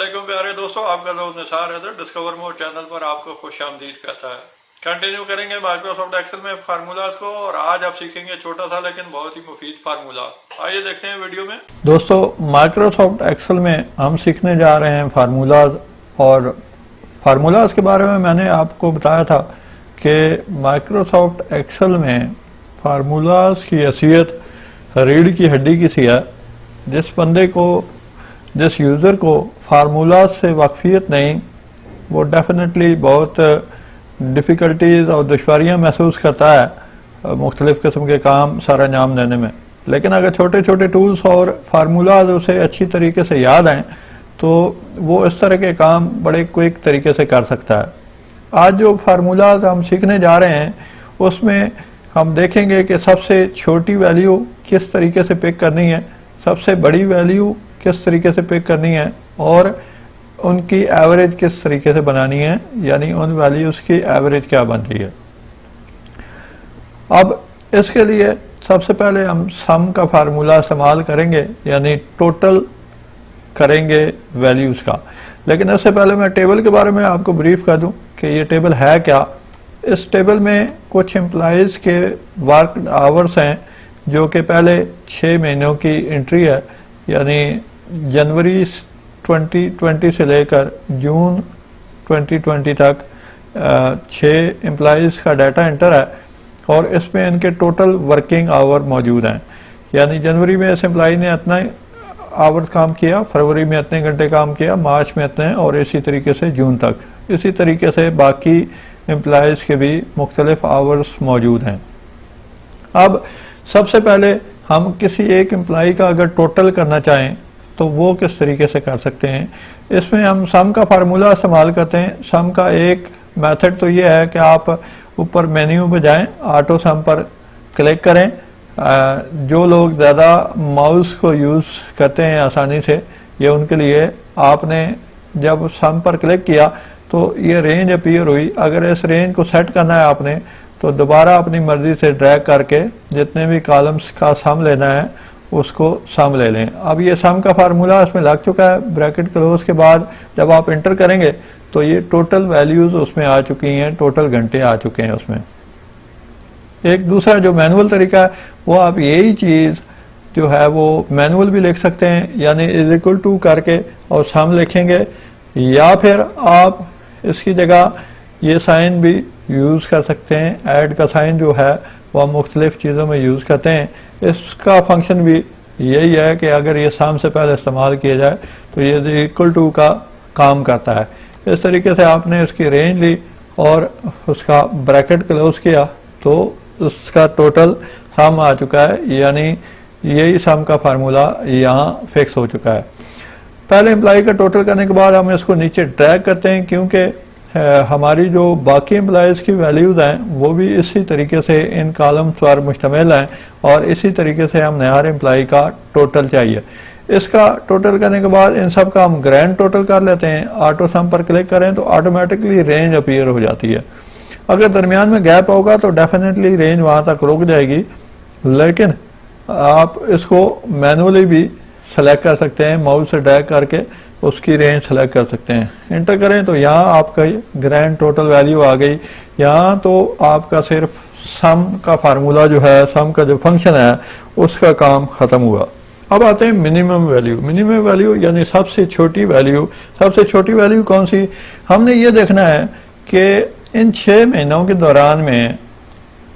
अस्सलामुअलैकुम प्यारे दोस्तों, आपका दोस्त निसार हैदर डिस्कवर मोर चैनल पर आपको खुशामदीद कहता है। कंटिन्यू करेंगे माइक्रोसॉफ्ट एक्सेल में फार्मूलाज को और आज आप सीखेंगे छोटा सा लेकिन बहुत ही मुफीद फार्मूला। आइए देखते हैं वीडियो में। दोस्तों, माइक्रोसॉफ्ट एक्सेल में हम सीखने जा रहे हैं फार्मूलाज। और फार्मूलाज के बारे में मैंने आपको बताया था कि माइक्रोसॉफ्ट एक्सेल में फार्मूलाज की हैसियत रीढ़ की हड्डी की सी है। जिस यूज़र को फार्मूला से वाकफियत नहीं, वो डेफिनेटली बहुत डिफ़िकल्टीज़ और दुश्वारियाँ महसूस करता है मुख्तलिफ़ किस्म के काम सारा अंजाम देने में। लेकिन अगर छोटे छोटे टूल्स और फार्मूलाज उसे अच्छी तरीके से याद आएँ तो वो इस तरह के काम बड़े क्विक तरीके से कर सकता है। आज जो फार्मूलाज हम सीखने जा रहे हैं उसमें हम देखेंगे कि सबसे छोटी वैल्यू किस तरीके से पिक करनी है, सबसे बड़ी वैल्यू किस तरीके से पिक करनी है और उनकी एवरेज किस तरीके से बनानी है, यानी उन वैल्यूज़ की एवरेज क्या बन रही है। अब इसके लिए सबसे पहले हम सम का फार्मूला इस्तेमाल करेंगे, यानी टोटल करेंगे वैल्यूज़ का। लेकिन इससे पहले मैं टेबल के बारे में आपको ब्रीफ कर दूं कि ये टेबल है क्या। इस टेबल में कुछ एम्प्लॉइज़ के वर्क आवर्स हैं जो कि पहले 6 महीनों की एंट्री है, यानी जनवरी 2020 से लेकर जून 2020 तक 6 एम्प्लॉइज़ का डाटा एंटर है और इसमें इनके टोटल वर्किंग आवर मौजूद हैं। यानी जनवरी में इस एम्प्लॉई ने इतना आवर काम किया, फरवरी में इतने घंटे काम किया, मार्च में इतने, और इसी तरीके से जून तक। इसी तरीके से बाकी एम्प्लॉइज़ के भी मुख्तलिफ आवर्स मौजूद हैं। अब सबसे पहले हम किसी एक एम्प्लॉई का अगर टोटल करना चाहें तो वो किस तरीके से कर सकते हैं। इसमें हम सम का फार्मूला इस्तेमाल करते हैं। सम का एक मेथड तो ये है कि आप ऊपर मेन्यू पे जाएं, ऑटो सम पर क्लिक करें। जो लोग ज़्यादा माउस को यूज़ करते हैं आसानी से, ये उनके लिए आपने जब सम पर क्लिक किया तो ये रेंज अपीयर हुई। अगर इस रेंज को सेट करना है आपने तो दोबारा अपनी मर्ज़ी से ड्रैग करके जितने भी कॉलम्स का सम लेना है उसको सम ले लें। अब ये सम का फार्मूला इसमें लग चुका है। ब्रैकेट क्लोज के बाद जब आप इंटर करेंगे तो ये टोटल वैल्यूज़ उसमें आ चुकी हैं, टोटल घंटे आ चुके हैं उसमें। एक दूसरा जो मैनुअल तरीका है वो आप यही चीज़ जो है वो मैनुअल भी लिख सकते हैं, यानी इज इक्वल टू करके और सम लिखेंगे, या फिर आप इसकी जगह ये साइन भी यूज़ कर सकते हैं। ऐड का साइन जो है वह मुख्तलिफ़ चीज़ों में यूज़ करते हैं। इसका फंक्शन भी यही है कि अगर ये सम से पहले इस्तेमाल किया जाए तो ये इक्वल टू का काम करता है। इस तरीके से आपने इसकी रेंज ली और उसका ब्रैकेट क्लोज किया तो उसका टोटल सम आ चुका है, यानी यही सम का फार्मूला यहाँ फिक्स हो चुका है। पहले एम्प्लॉई का टोटल करने के बाद हम इसको नीचे ड्रैग करते हैं, क्योंकि हमारी जो बाकी एम्प्लॉइज़ की वैल्यूज़ हैं वो भी इसी तरीके से इन कॉलम्स पर मुश्तमिल हैं और इसी तरीके से हमने हर एम्प्लॉई का टोटल चाहिए। इसका टोटल करने के बाद इन सब का हम ग्रैंड टोटल कर लेते हैं। ऑटो सम पर क्लिक करें तो ऑटोमेटिकली रेंज अपीयर हो जाती है। अगर दरमियान में गैप होगा तो डेफिनेटली रेंज वहाँ तक रुक जाएगी, लेकिन आप इसको मैनुअली भी सेलेक्ट कर सकते हैं। माउस से ड्रैग करके उसकी रेंज सेलेक्ट कर सकते हैं। इंटर करें तो यहाँ आपका ग्रैंड टोटल वैल्यू आ गई। यहाँ तो आपका सिर्फ सम का फार्मूला जो है, सम का जो फंक्शन है उसका काम ख़त्म हुआ। अब आते हैं मिनिमम वैल्यू। मिनिमम वैल्यू यानी सबसे छोटी वैल्यू। सबसे छोटी वैल्यू कौन सी? हमने ये देखना है कि इन 6 महीनों के दौरान में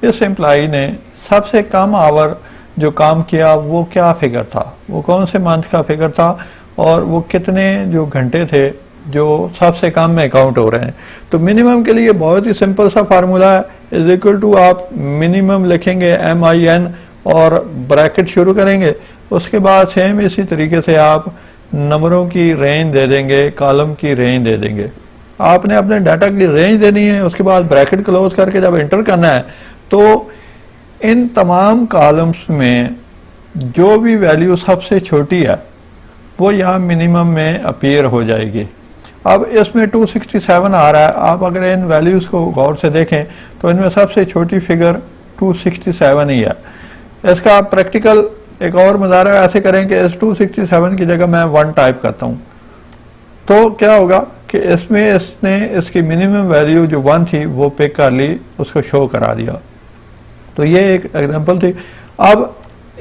इस एम्प्लॉई ने सबसे कम आवर जो काम किया वो क्या फिगर था, वो कौन से मंथ का फिगर था और वो कितने जो घंटे थे जो सबसे कम में काउंट हो रहे हैं। तो मिनिमम के लिए बहुत ही सिंपल सा फार्मूला है। इज इक्वल टू आप मिनिमम लिखेंगे MIN और ब्रैकेट शुरू करेंगे। उसके बाद सेम इसी तरीके से आप नंबरों की रेंज दे देंगे, कॉलम की रेंज दे देंगे। आपने अपने डाटा की रेंज देनी है। उसके बाद ब्रैकेट क्लोज करके जब एंटर करना है तो इन तमाम कॉलम्स में जो भी वैल्यू सबसे छोटी है वो यहाँ मिनिमम में अपीयर हो जाएगी। अब इसमें 267 आ रहा है। आप अगर इन वैल्यूज़ को गौर से देखें तो इनमें सबसे छोटी फिगर 267 ही है। इसका प्रैक्टिकल एक और मुजाहरा ऐसे करें कि इस 267 की जगह मैं 1 टाइप करता हूँ। तो क्या होगा कि इसमें इसने इसकी मिनिमम वैल्यू जो 1 थी वो पिक कर ली, उसको शो करा दिया। तो ये एक एग्जांपल थी। अब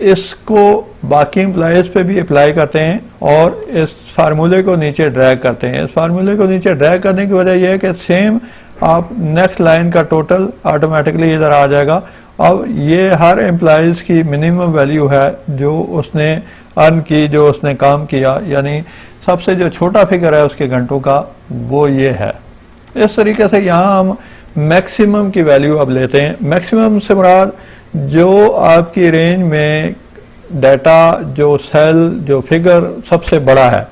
इसको बाकी एम्प्लॉयज़ पे भी अप्लाई करते हैं और इस फार्मूले को नीचे ड्रैग करते हैं। इस फार्मूले को नीचे ड्रैग करने की वजह यह है कि सेम आप नेक्स्ट लाइन का टोटल ऑटोमेटिकली इधर आ जाएगा। अब ये हर एम्प्लॉयज़ की मिनिमम वैल्यू है जो उसने अर्न की, जो उसने काम किया, यानी सबसे जो छोटा फिगर है उसके घंटों का वो ये है। इस तरीके से यहाँ हम मैक्सिमम की वैल्यू अब लेते हैं। मैक्सिमम से मुराद जो आपकी रेंज में डाटा, जो सेल, जो फिगर सबसे बड़ा है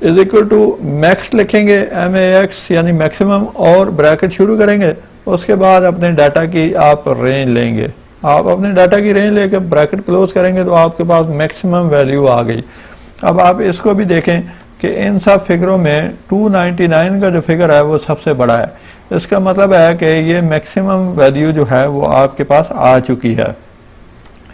इज इक्वल टू मैक्स लिखेंगे, MAX यानी मैक्सिमम, और ब्रैकेट शुरू करेंगे। उसके बाद अपने डाटा की आप रेंज लेंगे। आप अपने डाटा की रेंज लेकर ब्रैकेट क्लोज करेंगे तो आपके पास मैक्सिमम वैल्यू आ गई। अब आप इसको भी देखें कि इन सब फिगरों में 299 का जो फिगर है वो सबसे बड़ा है। इसका मतलब है कि ये मैक्सिमम वैल्यू जो है वो आपके पास आ चुकी है।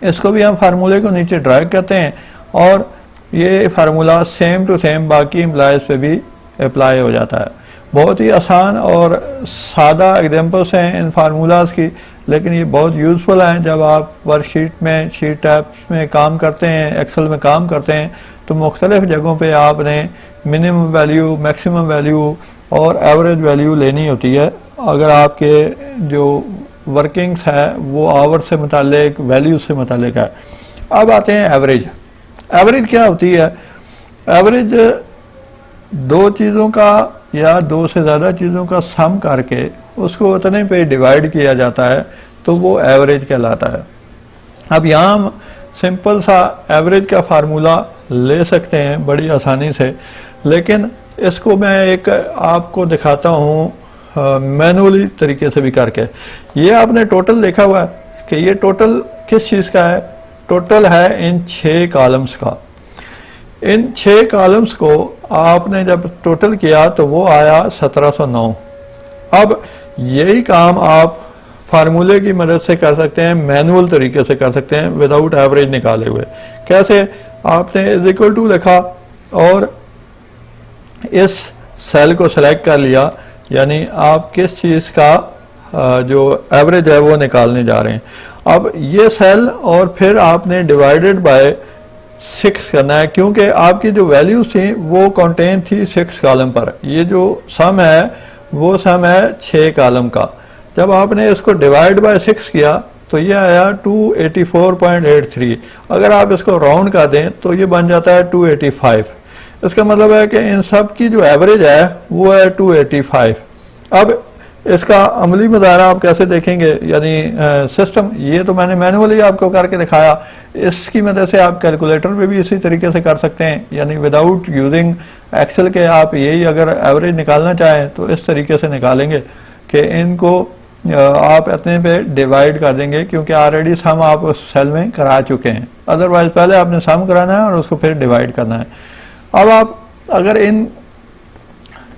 इसको भी हम फार्मूले को नीचे ड्रैग करते हैं और ये फार्मूला सेम टू सेम बाकी एम्प्लॉयज़ पे भी अप्लाई हो जाता है। बहुत ही आसान और सादा एग्जांपल्स हैं इन फार्मूलाज की, लेकिन ये बहुत यूज़फुल हैं जब आप वर्कशीट में, शीट टैब्स में काम करते हैं, एक्सेल में काम करते हैं, तो मुख्तलिफ जगहों पे आपने मिनिमम वैल्यू, मैक्सिमम वैल्यू और एवरेज वैल्यू लेनी होती है। अगर आपके जो वर्किंग्स है वो आवर से मुतालिक, वैल्यू से मुतालिक है। अब आते हैं एवरेज। एवरेज क्या होती है? एवरेज दो चीज़ों का या दो से ज़्यादा चीज़ों का सम करके उसको उतने पे डिवाइड किया जाता है तो वो एवरेज कहलाता है। अब यहाँ हम सिंपल सा एवरेज का फार्मूला ले सकते हैं बड़ी आसानी से, लेकिन इसको मैं एक आपको दिखाता हूँ मैनुअली तरीके से भी करके। ये आपने टोटल देखा हुआ है कि ये टोटल किस चीज़ का है? टोटल है इन 6 कॉलम्स का। इन 6 कॉलम्स को आपने जब टोटल किया तो वो आया 1709। अब यही काम आप फार्मूले की मदद से कर सकते हैं, मैनुअल तरीके से कर सकते हैं विदाउट एवरेज निकाले हुए। कैसे? आपने इज इक्वल टू लिखा और इस सेल को सिलेक्ट कर लिया, यानी आप किस चीज़ का जो एवरेज है वो निकालने जा रहे हैं। अब ये सेल और फिर आपने डिवाइडेड बाय 6 करना है, क्योंकि आपकी जो वैल्यूज थी वो कंटेन थी 6 कॉलम पर। ये जो सम है वो सम है 6 कॉलम का। जब आपने इसको डिवाइड बाय 6 किया तो ये आया 284.83। अगर आप इसको राउंड कर दें तो ये बन जाता है 285। इसका मतलब है कि इन सब की जो एवरेज है वो है 285। अब इसका अमली मुदारा आप कैसे देखेंगे, यानी सिस्टम, ये तो मैंने मैनुअली आपको करके दिखाया। इसकी मदद से आप कैलकुलेटर पे भी इसी तरीके से कर सकते हैं, यानी विदाउट यूजिंग एक्सेल के आप यही अगर एवरेज निकालना चाहें तो इस तरीके से निकालेंगे कि इनको आप इतने पे डिवाइड कर देंगे, क्योंकि ऑलरेडी सम आप उस सेल में करा चुके हैं। अदरवाइज पहले आपने सम कराना है और उसको फिर डिवाइड करना है। अब आप अगर इन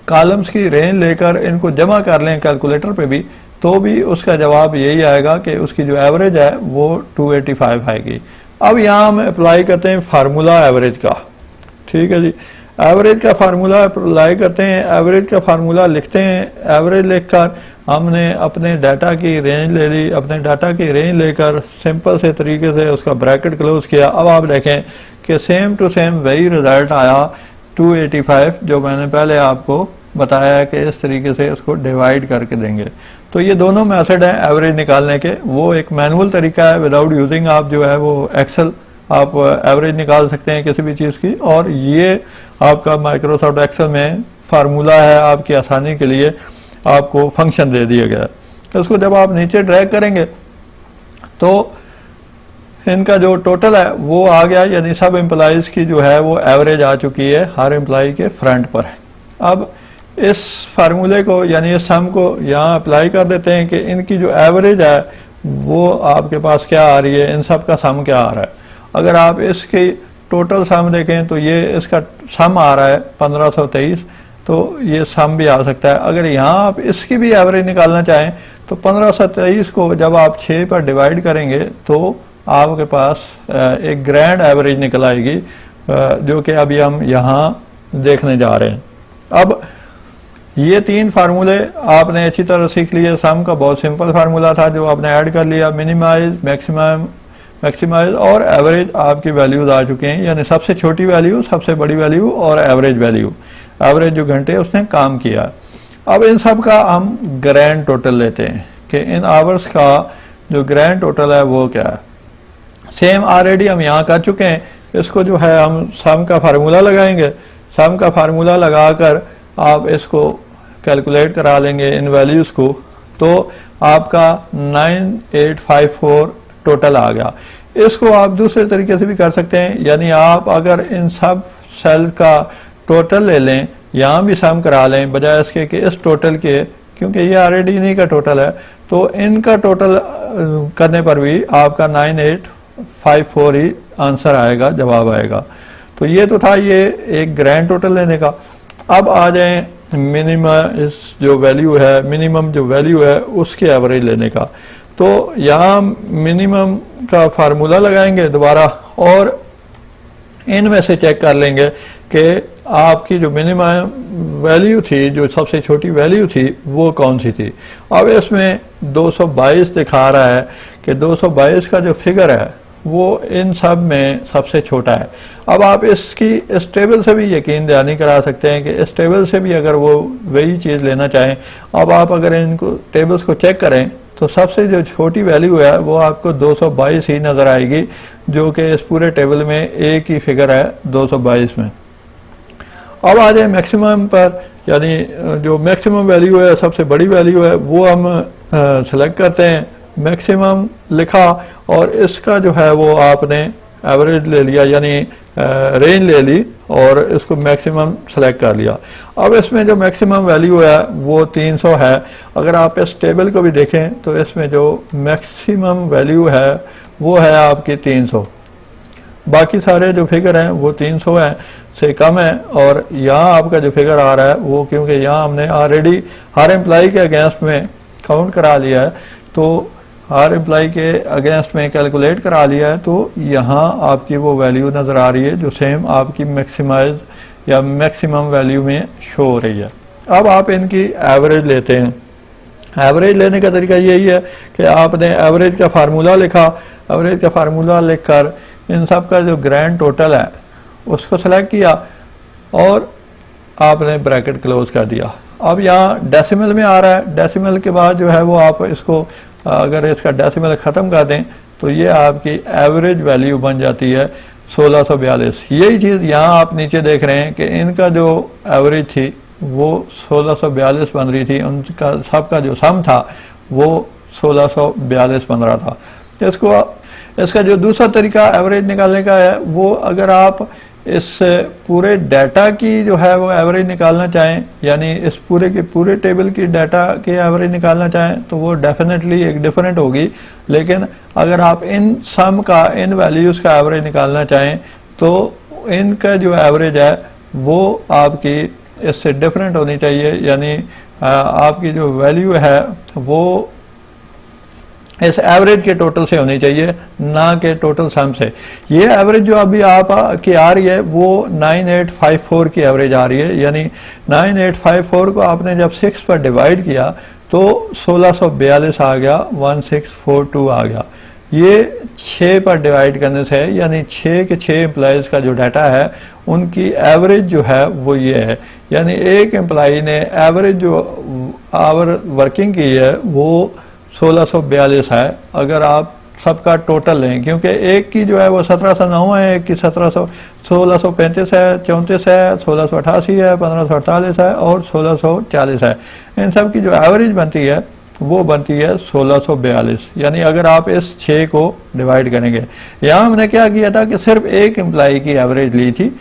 कॉलम्स की रेंज लेकर इनको जमा कर लें कैलकुलेटर पे भी, तो भी उसका जवाब यही आएगा कि उसकी जो एवरेज है वो 285 आएगी। अब यहाँ हम अप्लाई करते हैं फार्मूला एवरेज का। ठीक है जी, एवरेज का फार्मूला अप्लाई करते हैं। एवरेज का फार्मूला लिखते हैं। एवरेज लिखकर हमने अपने डाटा की रेंज ले ली। अपने डाटा की रेंज लेकर सिंपल से तरीके से उसका ब्रैकेट क्लोज किया। अब आप देखें कि सेम टू सेम वही रिजल्ट आया 285, जो मैंने पहले आपको बताया है कि इस तरीके से उसको डिवाइड करके देंगे। तो ये दोनों मेथड हैं एवरेज निकालने के। वो एक मैनुअल तरीका है, विदाउट यूजिंग आप जो है वो एक्सेल आप एवरेज निकाल सकते हैं किसी भी चीज़ की, और ये आपका माइक्रोसॉफ्ट एक्सेल में फार्मूला है आपकी आसानी के लिए, आपको फंक्शन दे दिया गया है। तो उसको जब आप नीचे ड्रैग करेंगे तो इनका जो टोटल है वो आ गया, यानी सब एम्प्लॉयज़ की जो है वो एवरेज आ चुकी है हर एम्प्लॉय के फ्रंट पर। अब इस फार्मूले को, यानी इस सम को यहाँ अप्लाई कर देते हैं कि इनकी जो एवरेज है वो आपके पास क्या आ रही है, इन सब का सम क्या आ रहा है। अगर आप इसकी टोटल सम देखें तो ये इसका सम आ रहा है 1523, तो ये सम भी आ सकता है। अगर यहाँ आप इसकी भी एवरेज निकालना चाहें तो 1523 को जब आप 6 पर डिवाइड करेंगे तो आपके पास एक ग्रैंड एवरेज निकल आएगी, जो कि अभी हम यहाँ देखने जा रहे हैं। अब ये 3 फार्मूले आपने अच्छी तरह सीख लिए। सम का बहुत सिंपल फार्मूला था जो आपने ऐड कर लिया। मिनिमाइज, मैक्सिमाइज और एवरेज आपकी वैल्यूज आ चुके हैं, यानी सबसे छोटी वैल्यू, सबसे बड़ी वैल्यू और एवरेज वैल्यू, एवरेज जो घंटे उसने काम किया। अब इन सब का हम ग्रैंड टोटल लेते हैं कि इन आवर्स का जो ग्रैंड टोटल है वो क्या है। सेम ऑलरेडी हम यहाँ कर चुके हैं। इसको जो है हम सम का फार्मूला लगाएंगे। सम का फार्मूला लगाकर आप इसको कैलकुलेट करा लेंगे इन वैल्यूज को, तो आपका 9854 टोटल आ गया। इसको आप दूसरे तरीके से भी कर सकते हैं, यानी आप अगर इन सब सेल का टोटल ले लें, यहाँ भी सम करा लें बजाय इसके कि इस टोटल के, क्योंकि ये ऑलरेडी इन्हीं का टोटल है, तो इनका टोटल करने पर भी आपका 9854 ही आंसर आएगा, जवाब आएगा। तो ये तो था ये एक ग्रैंड टोटल लेने का। अब आ जाए मिनिमम जो वैल्यू है, मिनिमम जो वैल्यू है उसके एवरेज लेने का। तो यहाँ मिनिमम का फार्मूला लगाएंगे दोबारा और इनमें से चेक कर लेंगे कि आपकी जो मिनिमम वैल्यू थी, जो सबसे छोटी वैल्यू थी, वो कौन सी थी। अब इसमें 222 दिखा रहा है कि 222 का जो फिगर है वो इन सब में सबसे छोटा है। अब आप इसकी इस टेबल से भी यकीन दहानी करा सकते हैं कि इस टेबल से भी अगर वो वही चीज़ लेना चाहें, अब आप अगर इनको टेबल्स को चेक करें तो सबसे जो छोटी वैल्यू है वो आपको 222 ही नज़र आएगी, जो कि इस पूरे टेबल में एक ही फिगर है 222 में। अब आ जाए मैक्सिमम पर, यानी जो मैक्सिमम वैल्यू है, सबसे बड़ी वैल्यू है, वो हम सेलेक्ट करते हैं। मैक्सिमम लिखा और इसका जो है वो आपने एवरेज ले लिया, यानी रेंज ले ली और इसको मैक्सिमम सेलेक्ट कर लिया। अब इसमें जो मैक्सिमम वैल्यू है वो 300 है। अगर आप इस टेबल को भी देखें तो इसमें जो मैक्सिमम वैल्यू है वो है आपकी 300। बाकी सारे जो फिगर हैं वो 300 है से कम है। और यहाँ आपका जो फिगर आ रहा है वो, क्योंकि यहाँ हमने ऑलरेडी हर एम्प्लाई के अगेंस्ट में काउंट करा लिया है, तो हर एम्प्लाई के अगेंस्ट में कैलकुलेट करा लिया है, तो यहाँ आपकी वो वैल्यू नज़र आ रही है जो सेम आपकी मैक्सिमाइज या मैक्सिमम वैल्यू में शो हो रही है। अब आप इनकी एवरेज लेते हैं। एवरेज लेने का तरीका यही है कि आपने एवरेज का फार्मूला लिखा, एवरेज का फार्मूला लिखकर इन सब का जो ग्रैंड टोटल है उसको सेलेक्ट किया और आपने ब्रैकेट क्लोज कर दिया। अब यहाँ डेसिमल में आ रहा है, डेसिमल के बाद जो है वो आप इसको अगर इसका डेसिमल ख़त्म कर दें तो ये आपकी एवरेज वैल्यू बन जाती है 1642। यही चीज़ यहाँ आप नीचे देख रहे हैं कि इनका जो एवरेज थी वो 1642 बन रही थी, उनका सबका जो सम था वो 1642 बन रहा था। इसका जो दूसरा तरीका एवरेज निकालने का है वो, अगर आप इस पूरे डाटा की जो है वो एवरेज निकालना चाहें, यानी इस पूरे के पूरे टेबल की डाटा की एवरेज निकालना चाहें तो वो डेफिनेटली एक डिफरेंट होगी। लेकिन अगर आप इन सम का, इन वैल्यूज़ का एवरेज निकालना चाहें तो इनका जो एवरेज है वो आपकी इससे डिफरेंट होनी चाहिए, यानी आपकी जो वैल्यू है वो इस एवरेज के टोटल से होनी चाहिए, ना कि टोटल सम से। ये एवरेज जो अभी आप की आ रही है वो 9854 की एवरेज आ रही है, यानी 9854 को आपने जब 6 पर डिवाइड किया तो 1642 आ गया, 1642 आ गया। ये 6 पर डिवाइड करने से है, यानी 6 के 6 एम्प्लॉयज़ का जो डाटा है उनकी एवरेज जो है वो ये है, यानी एक एम्प्लॉई ने एवरेज जो आवर वर्किंग की है वो 1642 है। अगर आप सबका टोटल लें, क्योंकि एक की जो है वो 1709 है, एक की 1635 है, 34 है, 1688 है, 1548 है और 1640 है। इन सब की जो एवरेज बनती है वो बनती है 1642, यानी अगर आप इस 6 को डिवाइड करेंगे। यहाँ हमने क्या किया था कि सिर्फ एक एम्प्लाई की एवरेज ली थी,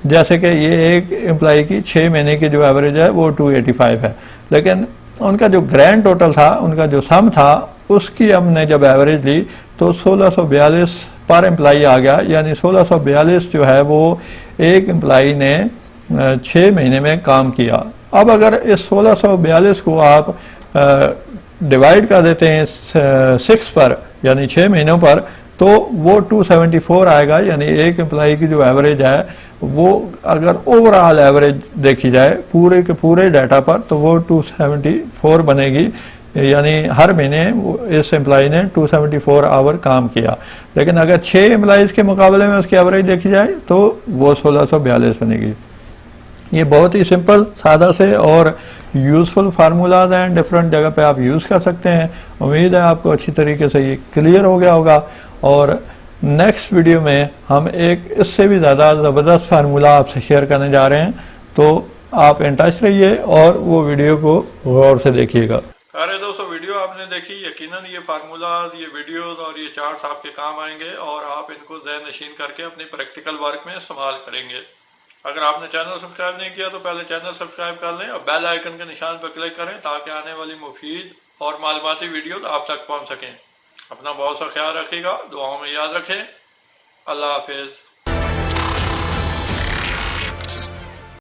जैसे कि ये एक एम्प्लाई की 6 महीने की जो एवरेज है वो 285 है, लेकिन उनका जो ग्रैंड टोटल था, उनका जो सम था, उसकी हमने जब एवरेज ली तो 1642 पर एम्प्लाई आ गया, यानी 1642 जो है वो एक एम्प्लाई ने 6 महीने में काम किया। अब अगर इस 1642 को आप डिवाइड कर देते हैं 6 पर, यानी 6 महीनों पर, तो वो 274 आएगा, यानी एक एम्प्लॉय की जो एवरेज है वो अगर ओवरऑल एवरेज देखी जाए पूरे के पूरे डाटा पर तो वो 274 बनेगी, यानी हर महीने इस एम्प्लॉय ने 274 आवर काम किया। लेकिन अगर 6 एम्प्लॉयज के मुकाबले में उसकी एवरेज देखी जाए तो वो 1642 बनेगी। ये बहुत ही सिंपल सादा से और यूजफुल फार्मूलाज हैं, डिफरेंट जगह पे आप यूज कर सकते हैं। उम्मीद है आपको अच्छी तरीके से ये क्लियर हो गया होगा। और नेक्स्ट वीडियो में हम एक इससे भी ज़्यादा ज़बरदस्त फार्मूला आपसे शेयर करने जा रहे हैं, तो आप इन टच रहिए और वो वीडियो को गौर से देखिएगा। अरे दोस्तों, वीडियो आपने देखी, यकीनन ये फार्मूला, ये वीडियोस और ये चार्ट्स आपके काम आएंगे और आप इनको ज़हन नशीन करके अपनी प्रैक्टिकल वर्क में इस्तेमाल करेंगे। अगर आपने चैनल सब्सक्राइब नहीं किया तो पहले चैनल सब्सक्राइब कर लें और बेल आइकन के निशान पर क्लिक करें ताकि आने वाली मुफीद और मालूमाती वीडियो आप तक पहुंच सकें। अपना बहुत सा ख्याल रखिएगा, दुआओं में याद रखें। अल्लाह हाफिज़।